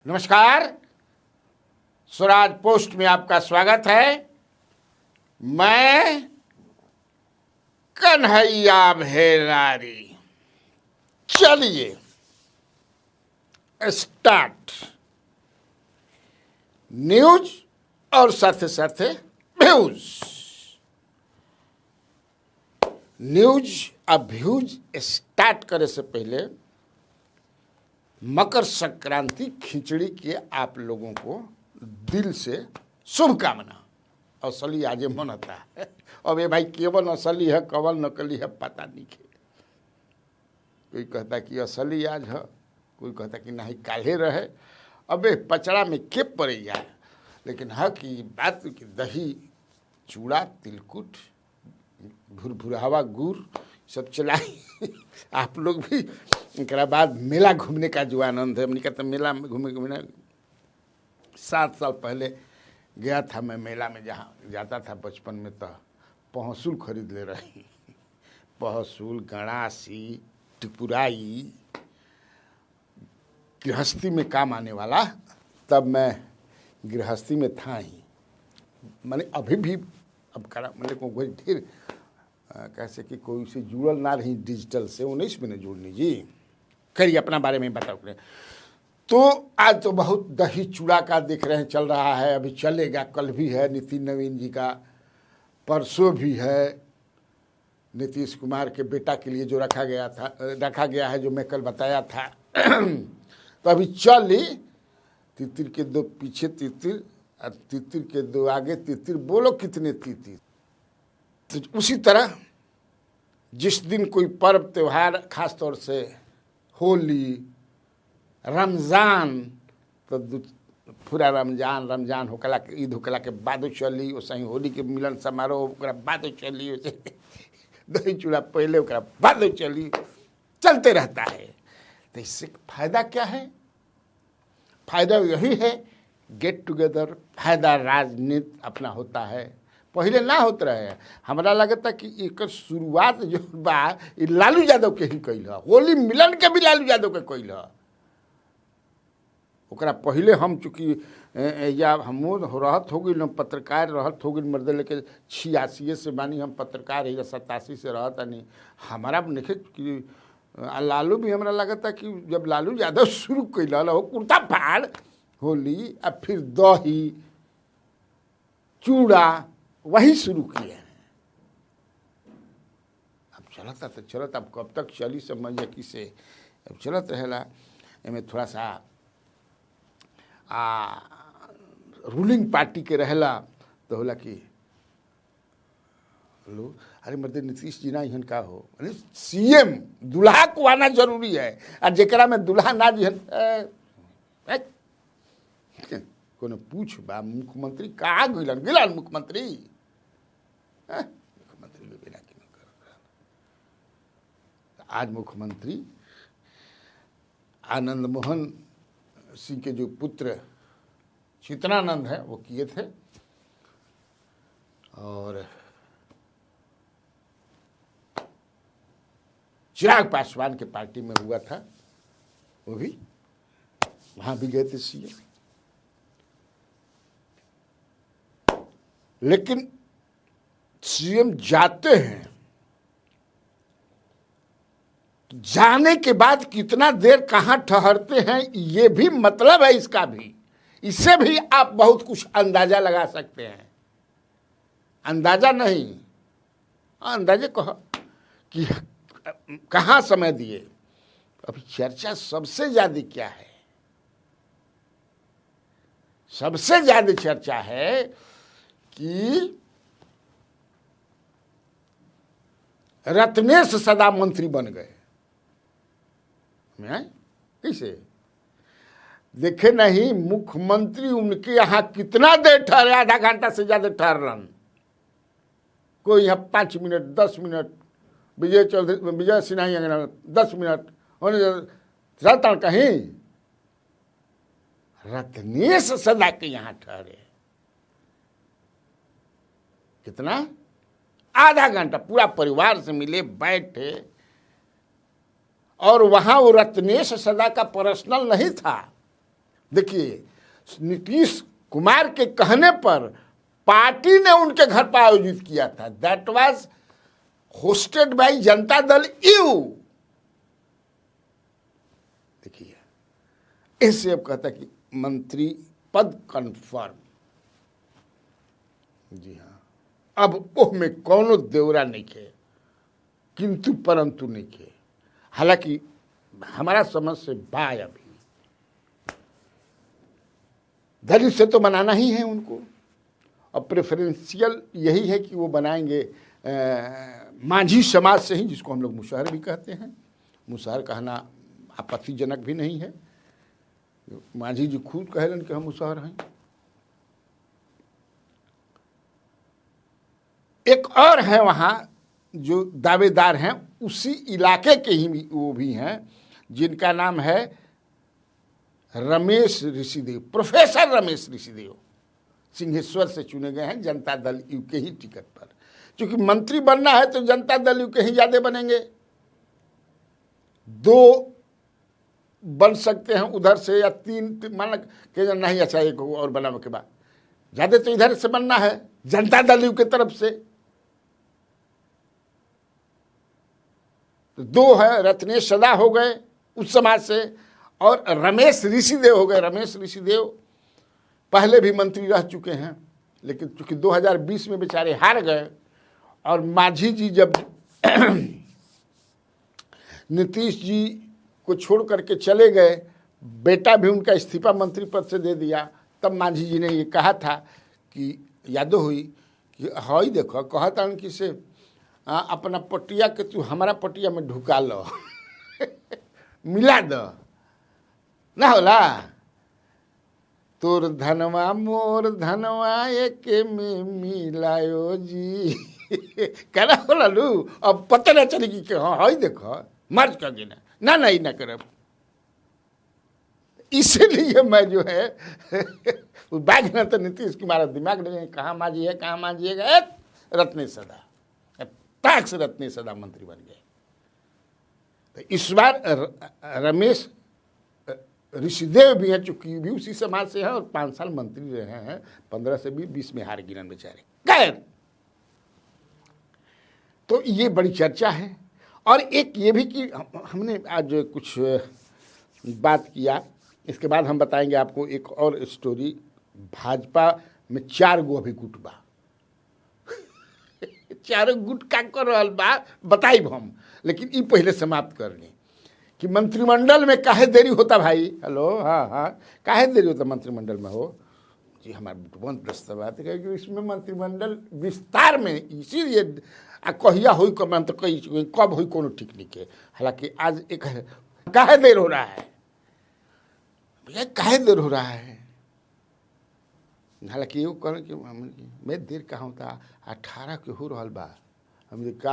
नमस्कार, स्वराज पोस्ट में आपका स्वागत है। मैं कन्हैया भेलारी। चलिए स्टार्ट। न्यूज और साथ साथ व्यूज। न्यूज और व्यूज स्टार्ट करे से पहले मकर संक्रांति खिचड़ी के आप लोगों को दिल से शुभकामना। असली आज मनता है। अब ये भाई केवल असली है कवल नकली है पता नहीं है। कोई कहता कि असली आज है, कोई कहता कि नहीं काले रहे। अबे पचड़ा में के पड़े जाए, लेकिन है कि बात कि दही चूड़ा तिलकुट भुरभुरावा गुड़ सब चलाई। आप लोग भी एक बाद मेला घूमने का जो आनंद है। हमने कहते मेला में घूमने 7 साल पहले गया था मैं मेला में, जहाँ जाता था बचपन में। तो पहसूल खरीद ले रही। पहसूल गणासी टिपुराई गृहस्थी में काम आने वाला। तब मैं गृहस्थी में था ही, मैंने अभी भी अब करा मैंने को कोई ढेर कैसे कि कोई से जुड़ल ना रही डिजिटल से 19 में न जुड़नी जी। करिए अपना बारे में बताओ करें। तो आज तो बहुत दही चूड़ा का देख रहे हैं चल रहा है, अभी चलेगा। कल भी है नितिन नवीन जी का, परसों भी है नीतीश कुमार के बेटा के लिए जो रखा गया है जो मैं कल बताया था। तो अभी चली तितिर के 2 पीछे तितिर और तितिर के 2 आगे तितिर, बोलो कितने तितिर। तो उसी तरह जिस दिन कोई पर्व त्यौहार, खास तौर से होली रमज़ान, तो पूरा रमजान होकला के ईद होकला के बाद चली, वैसे ही होली के मिलन समारोह ओकरा बाद चली, वैसे दही चूड़ा पहले ओकरा बाद चली, चलते रहता है। तो इससे फायदा क्या है? फायदा यही है गेट टुगेदर, फायदा राजनीति अपना होता है। पहले ना होते रहे। हमारा लगता कि एक शुरुआत जो बा लालू यादव के ही कैल है। होली मिलन के भी लालू यादव के कैल है। ओकरा पहले हम चूँकि या हम रहत हो गई पत्रकार रहत हो गई मर्द लेके 86 से बानी हम पत्रकार है या 87 से रहता नहीं। हमारा देखे कि लालू भी हमारा लगता कि जब लालू यादव शुरू कैल हो कुर्ता फाड़ होली और फिर दही चूड़ा वही शुरू किए हैं। अब चलता तो चलत, अब कब तक चली समझ कि से अब चलत रहेला। इमें थोड़ा सा रूलिंग पार्टी के रहेला तो होला कि लो अरे मर्दे नीतीश जी ना इहन का हो, अरे सीएम दुल्हा को आना जरूरी है। और जेकरा में दुल्हा ना जी कोनो पूछ बा मुख्यमंत्री कहाँ गिलन मुख्यमंत्री मुख्यमंत्री के बिना क्यों कर। आज मुख्यमंत्री आनंद मोहन सिंह के जो पुत्र चितनानंद है वो किए थे, और चिराग पासवान के पार्टी में हुआ था, वो भी वहां भी गए थे सीएम। लेकिन सीएम जाते हैं, जाने के बाद कितना देर कहाँ ठहरते हैं ये भी मतलब है इसका भी। इससे भी आप बहुत कुछ अंदाजा लगा सकते हैं। अंदाजा नहीं, अंदाजे कहो कि कहाँ समय दिए। अभी चर्चा सबसे ज्यादा क्या है? सबसे ज्यादा चर्चा है कि रत्नेश सदा मंत्री बन गए। कैसे देखे नहीं? मुख्यमंत्री उनके यहाँ कितना देर ठहरे? आधा घंटा से ज्यादा ठहरलन। कोई यहाँ 5 minute 10 minute, Vijay Sinha 10 minute होने चलता कहीं। रत्नेश सदा के यहाँ ठहरे कितना? आधा घंटा। पूरा परिवार से मिले, बैठे। और वहां वो रत्नेश सदा का पर्सनल नहीं था, देखिए, नीतीश कुमार के कहने पर पार्टी ने उनके घर पर आयोजित किया था। That was hosted by Janata Dal you. देखिए, इससे अब कहता कि मंत्री पद कंफर्म। जी हाँ, अब ओह में कौनो देवरा नहीं खे, किंतु परंतु नहीं खे। हालांकि हमारा समझ से बाय अभी दलित से तो बनाना ही है उनको, और प्रेफरेंशियल यही है कि वो बनाएंगे मांझी समाज से ही, जिसको हम लोग मुशहर भी कहते हैं। मुशहर कहना आपत्तिजनक भी नहीं है, मांझी जी खुद कहलन कि हम मुशहर हैं। एक और है वहाँ जो दावेदार हैं, उसी इलाके के ही वो भी हैं, जिनका नाम है रमेश ऋषिदेव। प्रोफेसर रमेश ऋषिदेव सिंहेश्वर से चुने गए हैं जनता दल यू के ही टिकट पर। क्योंकि मंत्री बनना है तो जनता दल यू के ही ज्यादा बनेंगे। 2 बन सकते हैं उधर से, या 3 मान के नहीं, अच्छा एक और बनाने के बाद ज्यादा तो इधर से बनना है जनता दल यू की तरफ से। तो 2 है, रत्नेश सदा हो गए उस समाज से, और रमेश ऋषिदेव हो गए। रमेश ऋषिदेव पहले भी मंत्री रह चुके हैं, लेकिन चूंकि 2020 में बेचारे हार गए, और मांझी जी जब नीतीश जी को छोड़ करके चले गए, बेटा भी उनका इस्तीफा मंत्री पद से दे दिया, तब मांझी जी ने ये कहा था कि यादो हुई कि हई देखो, कहता कि से अपना पटिया के तू हमारा पटिया में ढुका लो मिला दो ना होला, तोर धनवा मोर धनवा एक में मिलायो जी कहना होला लू। अब पता ना चले कि हाँ हई देखो मर्ज कर देना ना नहीं ना करब। इसीलिए मैं जो है बैग ना तो नीतीश कुमार दिमाग नहीं, कहाँ मांझी है कहाँ मांझी है, रत्नेश सदा ताक से रत्नेश सदा मंत्री बन गए। तो इस बार रमेश ऋषिदेव भी हैं, चूंकि भी उसी समाज से हैं और 5 साल मंत्री रहे हैं, 15 से भी 20 में हार गिरन बेचारे खैर। तो ये बड़ी चर्चा है। और एक ये भी कि हमने आज कुछ बात किया, इसके बाद हम बताएंगे आपको एक और स्टोरी। भाजपा में 4 गो अभी गुट बा 4 गुट का कर रहल बा बताइब हम, लेकिन ई पहले समाप्त कर ली कि मंत्रिमंडल में काहे देरी होता भाई। हेलो, हाँ, काहे देरी होता मंत्रिमंडल में हो जी। हमारे बुटवन प्रस्ताव आते कि इसमें मंत्रिमंडल विस्तार में, इसीलिए कहिया हुई कम तो कई कब हुई कोनो ठीक नहीं के। हालांकि आज एक काहे देर हो रहा है भैया, काहे देर हो रहा है। हालांकि ये कह कि मैं देर कहाँ होता, 18 के हो रहा बा। हम का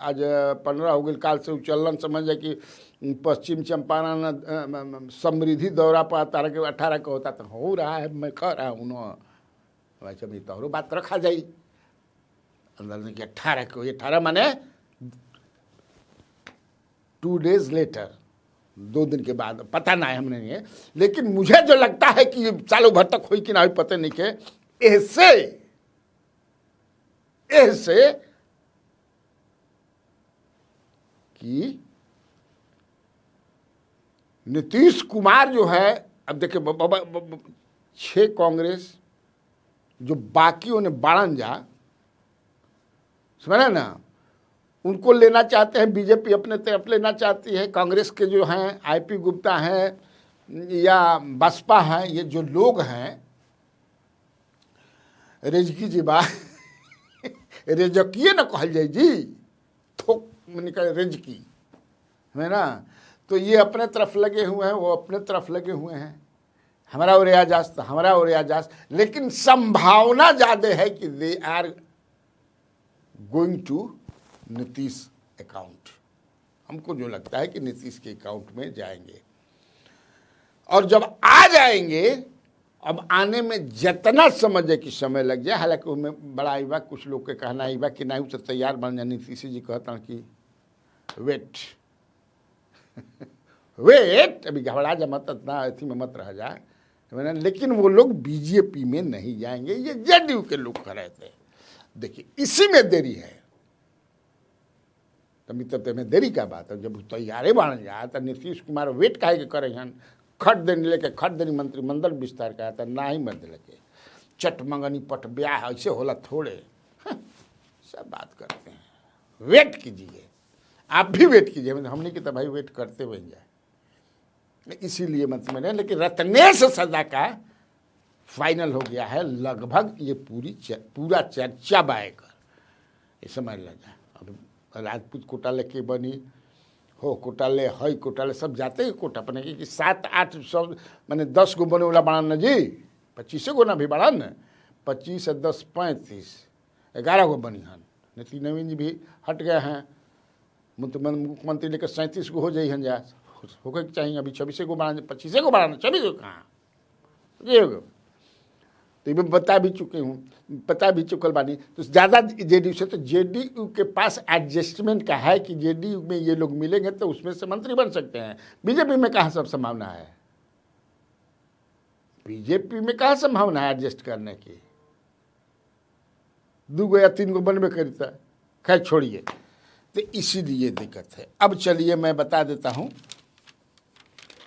आज 15 हो गई, काल से चलन समझ जाए कि पश्चिम चंपारण समृद्धि दौरा पर तारा के 18 का होता तो हो रहा है। मैं कह रहा हूँ ना, वैसे भी तोहरो बात रखा जाई अंदर कि 18 को, 18 माने 2 डेज लेटर, 2 दिन के बाद, पता ना है हमने नहीं है। लेकिन मुझे जो लगता है कि सालों भर तक हुई कि ना हुई पता नहीं के, ऐसे कि नीतीश कुमार जो है, अब देखिए 6 कांग्रेस जो बाकी उन्हें बाड़न जा समझे ना, उनको लेना चाहते हैं। बीजेपी अपने तरफ लेना चाहती है। कांग्रेस के जो हैं आईपी गुप्ता हैं या बसपा हैं, ये जो लोग हैं रेजकी जी बा रेजकिए ना कहल जाए जी, थोक निकल रेजकी है ना। तो ये अपने तरफ लगे हुए हैं, वो अपने तरफ लगे हुए हैं, हमारा और एजाज तो हमारा और एजाज। लेकिन संभावना ज़्यादा है कि they are going to Nitish account. हमको जो लगता है कि नीतीश के अकाउंट में जाएंगे, और जब आ जाएंगे, अब आने में जितना समझे कि समय लग जाए, हालांकि उनमें बड़ा आईबा, कुछ लोग के कहना आईबा कि नहीं तो तैयार बन जाए। नीतीश जी कहता कि वेट वेट, अभी घबरा जा मत, इतना अथी में मत रह जा। मैंने लेकिन वो लोग बीजेपी में नहीं जाएंगे, ये जेडीयू के लोग कह रहे थे। देखिए इसी में देरी है, तब में देरी का बात है। जब तैयारे बन जाए तो नीतीश कुमार वेट काहे के करे हन, खट देने लेके खट देनी मंत्रिमंडल विस्तार का था ना ही मत लेके चट मंगनी पट ब्याह ऐसे होला थोड़े, सब बात करते हैं। वेट कीजिए, आप भी वेट कीजिए, हमने की तो भाई वेट करते हुए जाए, इसीलिए मत मैंने। लेकिन रत्नेश सदा का फाइनल हो गया है लगभग, ये पूरा चर्चा बाएकर ये समझ लगा। अब राजपूत कोटाले के बनी हो, कोटाले हई कोटाले सब जाते हैं कोटा अपने कि 7-8 सब मैंने 10 गो बने वाला बढ़ान न जी, 25 गो ना भी बढ़ान, 25 से 10 35 11 गो बनी हन। नितिन नवीन जी भी हट गए हैं, मुख्यमंत्री लेकर 37 गो हो जाइए हन, जा होकर चाहिए। अभी 26 गो बढ़ाना, 25 गो बढ़ाना, 26 गो कहाँ ये तो ये बता भी चुके हूँ, पता भी चुकल बानी। तो ज़्यादा जेडीयू से, तो जेडीयू के पास एडजस्टमेंट का है कि जेडीयू में ये लोग मिलेंगे तो उसमें से मंत्री बन सकते हैं। बीजेपी में कहाँ सब संभावना है, बीजेपी में कहाँ संभावना है एडजस्ट करने की, 2 गो या 3 गो बनबे करता। खैर छोड़िए, तो इसीलिए दिक्कत है। अब चलिए मैं बता देता हूँ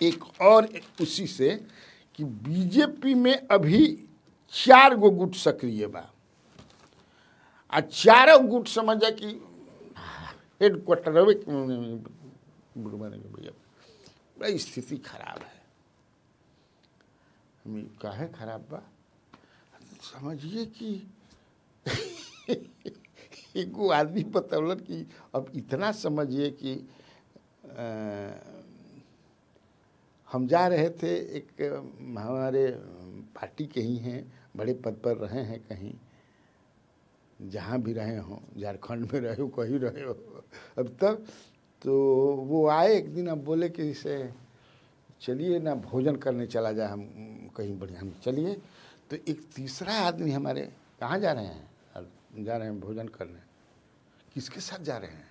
एक और उसी से कि बीजेपी में अभी 4 गो गुट सक्रिय बा, आ 4 गुट समझ जा कि हेडक्वार्टर बड़ी स्थिति खराब है। काहे खराब बा समझिए कि एगो आदमी बतौलन कि अब इतना समझिए कि हम जा रहे थे, एक हमारे पार्टी के ही हैं, बड़े पद पर रहे हैं, कहीं जहाँ भी रहे हों, झारखंड में रहे हो, कहीं रहे हो अब तक, तो वो आए एक दिन, अब बोले कि इसे चलिए ना भोजन करने चला जाए, हम कहीं बढ़िया, हम चलिए। तो एक तीसरा आदमी हमारे, कहाँ जा रहे हैं, जा रहे हैं भोजन करने, किसके साथ जा रहे हैं,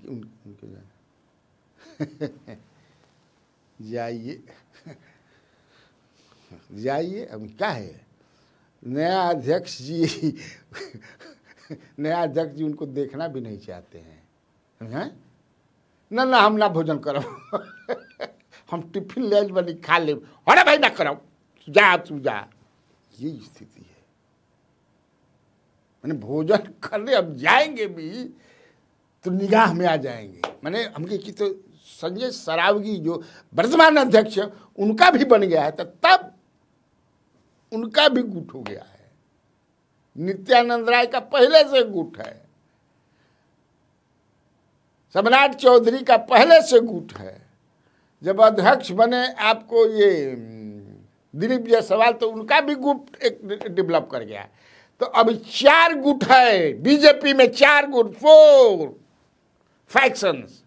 उनके जाने जाइए जाइए। अब क्या है, नया अध्यक्ष जी नया अध्यक्ष जी उनको देखना भी नहीं चाहते हैं, ना ना हम ना भोजन करो हम टिफिन ले बनी खा ले, अरे भाई ना करो, जा तू जा। ये स्थिति है, मैंने भोजन करने अब जाएंगे भी तो निगाह में आ जाएंगे। मैंने हमके की तो संजय सरावगी जो वर्तमान अध्यक्ष है उनका भी बन गया है, तो तब उनका भी गुट हो गया है। नित्यानंद राय का पहले से गुट है, सम्राट चौधरी का पहले से गुट है। जब अध्यक्ष बने आपको ये दिलीप जायसवाल, तो उनका भी गुट एक डेवलप कर गया। तो अब 4 गुट है बीजेपी में, 4 गुट, 4 फैक्शंस,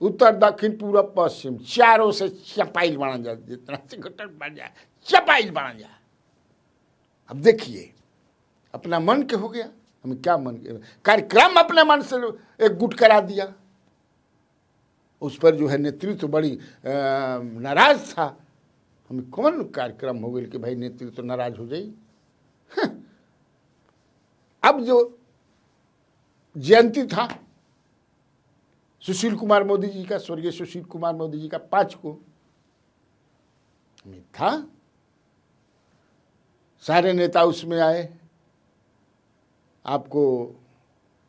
उत्तर दक्षिण पूरब पश्चिम, चारों से चपाइल बना जाए, जितना से घटक बन जाए चपाइल बना जाए। अब देखिए अपना मन के हो गया, हमें क्या मन के कार्यक्रम अपने मन से एक गुट करा दिया, उस पर जो है नेतृत्व बड़ी नाराज था। हमें कौन कार्यक्रम हो गया कि भाई नेतृत्व तो नाराज हो जाए। अब जो जयंती था सुशील कुमार मोदी जी का, स्वर्गीय सुशील कुमार मोदी जी का 5 को था, सारे नेता उसमें आए, आपको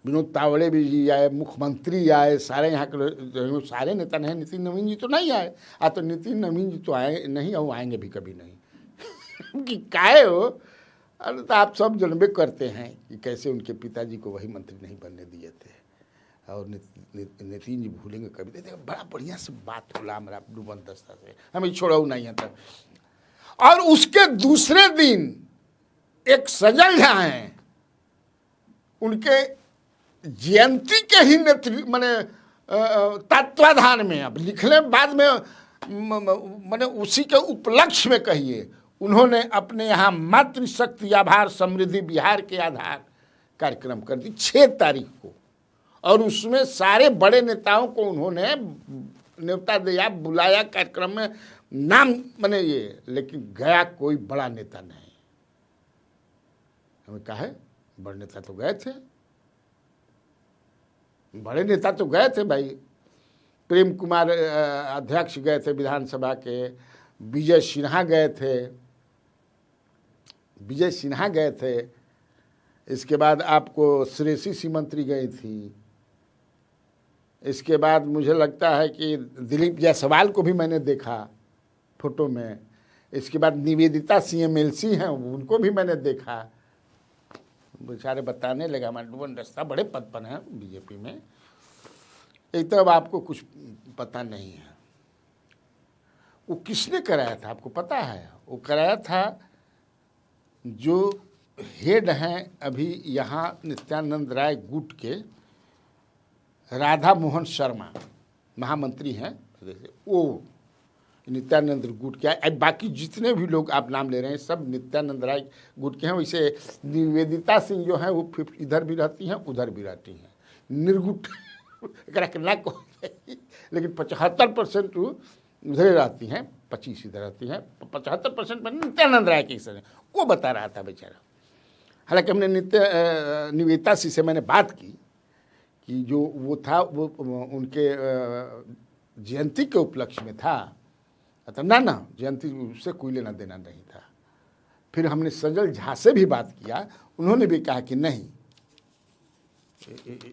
विनोद तावड़े भी जी आए, मुख्यमंत्री आए, सारे यहाँ के सारे नेता नहीं, नितिन नवीन जी तो नहीं आए, तो नितिन नवीन जी तो आए नहीं, और आएंगे भी कभी नहीं कि काहे हो। अरे तो आप सब जानबे करते हैं कि कैसे उनके पिताजी को वही मंत्री नहीं बनने दिए थे, और नितिन जी भूलेंगे कभी। देखिए बड़ा बढ़िया से बात होला हमारा डूबन दस्ता से, हमें छोड़ो नहीं है तब। और उसके दूसरे दिन एक सजल झा हैं, उनके जयंती के ही नेतृत्व मैंने तत्वाधान में, अब लिखने बाद में मैंने उसी के उपलक्ष्य में कहिए, उन्होंने अपने यहाँ मातृशक्ति आभार समृद्धि बिहार के आधार कार्यक्रम कर दी 6 तारीख को, और उसमें सारे बड़े नेताओं को उन्होंने न्योता दिया, बुलाया कार्यक्रम में, नाम बने ये, लेकिन गया कोई बड़ा नेता नहीं। हमें कहा है बड़े नेता तो गए थे, बड़े नेता तो गए थे भाई। प्रेम कुमार अध्यक्ष गए थे विधानसभा के, विजय सिन्हा गए थे, विजय सिन्हा गए थे। इसके बाद आपको श्रेयसी सी मंत्री गई थी। इसके बाद मुझे लगता है कि दिलीप जायसवाल को भी मैंने देखा फोटो में। इसके बाद निवेदिता CMLC हैं, उनको भी मैंने देखा। बेचारे बताने लगा हमारे डुबन दस्ता बड़े पद पर हैं बीजेपी में। एक तो अब आपको कुछ पता नहीं है वो किसने कराया था, आपको पता है? वो कराया था जो हेड हैं अभी यहाँ नित्यानंद राय गुट के, राधा मोहन शर्मा महामंत्री हैं, वो नित्यानंद गुट के। अब बाकी जितने भी लोग आप नाम ले रहे हैं सब नित्यानंद राय गुट के हैं। वैसे निवेदिता सिंह जो हैं वो इधर भी रहती हैं उधर भी रहती हैं, निर्गुट ना को, लेकिन 75% उधर रहती हैं, 25 इधर रहती हैं, 75% पर नित्यानंद राय के हिस्से वो बता रहा था बेचारा। हालांकि हमने निवेदिता सिंह से मैंने बात की कि जो वो था वो उनके जयंती के उपलक्ष्य में था, तो ना जयंती उससे कोई लेना देना नहीं था। फिर हमने सजल झा से भी बात किया, उन्होंने भी कहा कि नहीं,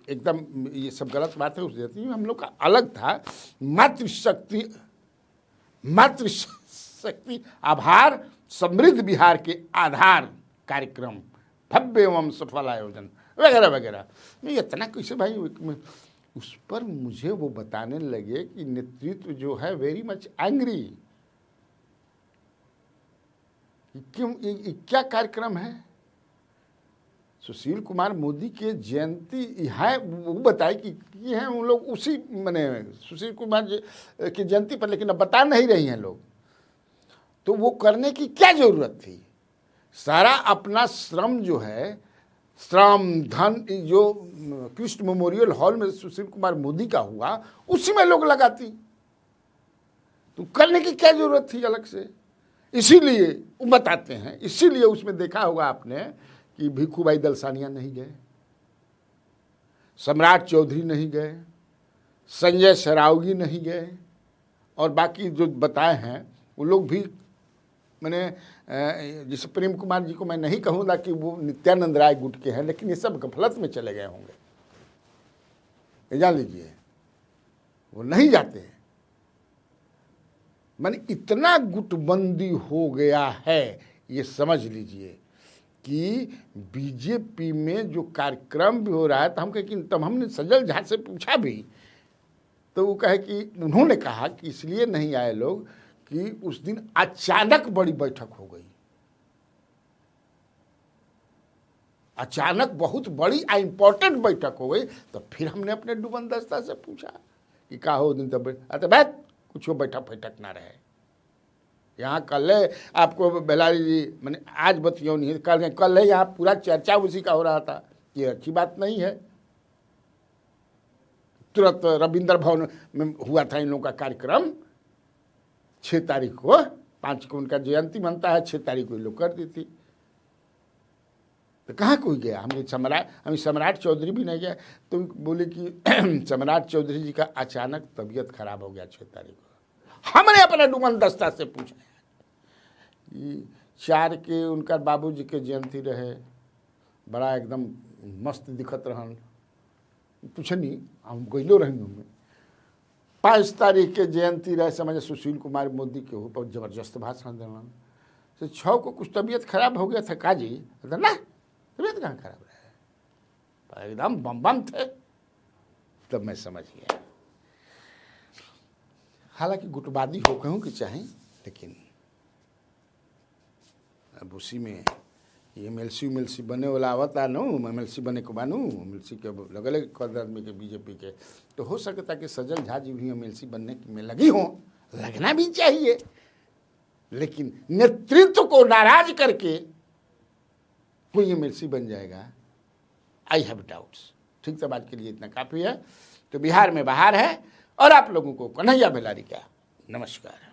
एकदम ये सब गलत बात है। उस जयंती में हम लोग का अलग था, मातृशक्ति आभार समृद्ध बिहार के आधार कार्यक्रम भव्य एवं सफल आयोजन वगैरह वगैरह। मैं इतना कैसे भाई, उस पर मुझे वो बताने लगे कि नेतृत्व जो है वेरी मच एंग्री। क्यों, क्या कार्यक्रम है? सुशील कुमार मोदी के जयंती है, वो बताए कि हैं उन लोग उसी मैंने सुशील कुमार की जयंती पर, लेकिन अब बता नहीं रही हैं लोग। तो वो करने की क्या जरूरत थी? सारा अपना श्रम जो है, श्रम धन जो कृष्ण मेमोरियल हॉल में सुशील कुमार मोदी का हुआ, उसी में लोग लगाती। तो करने की क्या जरूरत थी अलग से? इसीलिए वो बताते हैं, इसीलिए उसमें देखा होगा आपने कि भिखूभाई दलसानिया नहीं गए, सम्राट चौधरी नहीं गए, संजय सरावगी नहीं गए, और बाकी जो बताए हैं वो लोग भी, मैंने जिस प्रेम कुमार जी को मैं नहीं कहूँगा कि वो नित्यानंद राय गुट के हैं, लेकिन ये सब गफलत में चले गए होंगे, ये जान लीजिए, वो नहीं जाते हैं। मैंने इतना गुटबंदी हो गया है, ये समझ लीजिए कि बीजेपी में जो कार्यक्रम भी हो रहा है, तो हम कहे कि तब हमने सजल झा से पूछा भी, तो वो कहे कि उन्होंने कहा कि इसलिए नहीं आए लोग कि उस दिन अचानक बड़ी बैठक हो गई, अचानक बहुत बड़ी इंपॉर्टेंट बैठक हो गई। तो फिर हमने अपने डुबन दस्ता से पूछा कि का हो दिन तब, अरे बैठ कुछ बैठक फैठक ना रहे यहाँ। कल है आपको बेलारी जी मैंने आज बतियो नहीं, कल है यहाँ पूरा चर्चा उसी का हो रहा था। ये अच्छी बात नहीं है। तुरंत रविंद्र भवन में हुआ था इन लोगों का कार्यक्रम, 6 तारीख को, 5 को उनका जयंती बनता है, 6 तारीख को लोग कर दी थी। तो कहाँ कोई गया? हम सम्राट चौधरी भी नहीं गया। तो बोले कि सम्राट चौधरी जी का अचानक तबीयत खराब हो गया 6 तारीख को। हमने अपने डुमन दस्ता से पूछा कि 4 के उनका बाबूजी के जयंती रहे, बड़ा एकदम मस्त दिखत रहन, पूछनी हम गइलो रहेंगे। 5 तारीख के जयंती रहे, समझे सुशील कुमार मोदी के ऊपर जबरदस्त भाषण देना। तो 6 को कुछ तबीयत खराब हो गया था काजी, ना तबीयत कहाँ खराब रहे, एकदम बम बम थे। तब मैं समझ गया। हालांकि गुटबादी हो कहूँ कि चाहे, लेकिन अब उसी में MLC बने वाला आवता नो, MLC बने को बानू, MLC के लगल कद आदमी के बीजेपी के, तो हो सकता कि सजल झा जी भी MLC बनने में लगी हो, लगना भी चाहिए। लेकिन नेतृत्व को नाराज करके कोई MLC बन जाएगा, आई हैव डाउट्स। ठीक, तब आज के लिए इतना काफ़ी है। तो बिहार में बाहर है, और आप लोगों को कन्हैया बेलारी का नमस्कार।